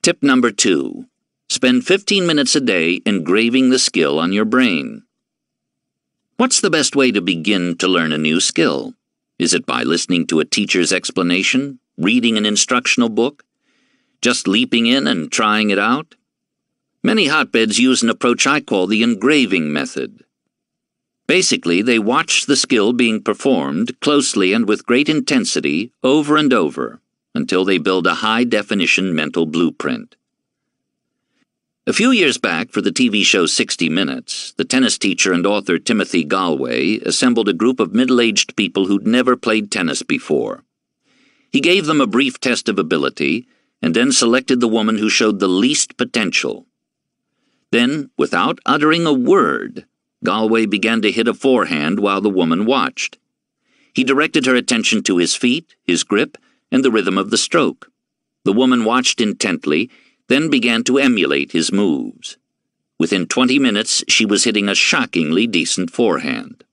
Tip number 2. Spend 15 minutes a day engraving the skill on your brain. What's the best way to begin to learn a new skill? Is it by listening to a teacher's explanation, reading an instructional book, just leaping in and trying it out? Many hotbeds use an approach I call the engraving method. Basically, they watch the skill being performed closely and with great intensity over and over until they build a high-definition mental blueprint. A few years back, for the TV show 60 Minutes, the tennis teacher and author Timothy Galway assembled a group of middle-aged people who'd never played tennis before. He gave them a brief test of ability and then selected the woman who showed the least potential. Then, without uttering a word, Galway began to hit a forehand while the woman watched. He directed her attention to his feet, his grip, and the rhythm of the stroke. The woman watched intently, then began to emulate his moves. Within 20 minutes, she was hitting a shockingly decent forehand.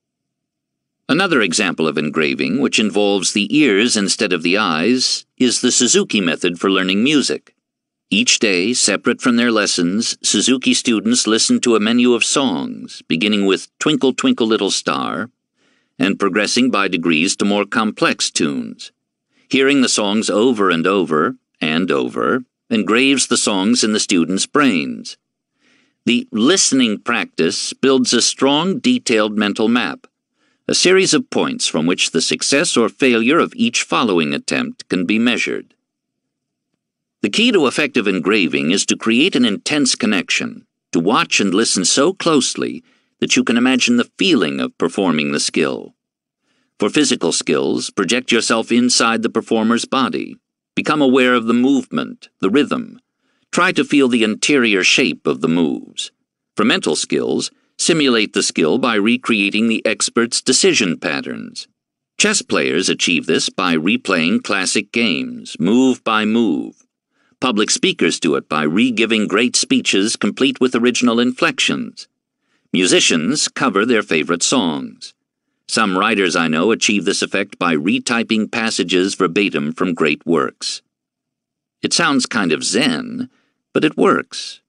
Another example of engraving, which involves the ears instead of the eyes, is the Suzuki method for learning music. Each day, separate from their lessons, Suzuki students listen to a menu of songs, beginning with Twinkle, Twinkle, Little Star, and progressing by degrees to more complex tunes. Hearing the songs over and over, engraves the songs in the students' brains. The listening practice builds a strong, detailed mental map, a series of points from which the success or failure of each following attempt can be measured. The key to effective engraving is to create an intense connection, to watch and listen so closely that you can imagine the feeling of performing the skill. For physical skills, project yourself inside the performer's body. Become aware of the movement, the rhythm. Try to feel the interior shape of the moves. For mental skills, simulate the skill by recreating the expert's decision patterns. Chess players achieve this by replaying classic games, move by move. Public speakers do it by re-giving great speeches complete with original inflections. Musicians cover their favorite songs. Some writers I know achieve this effect by retyping passages verbatim from great works. It sounds kind of zen, but it works.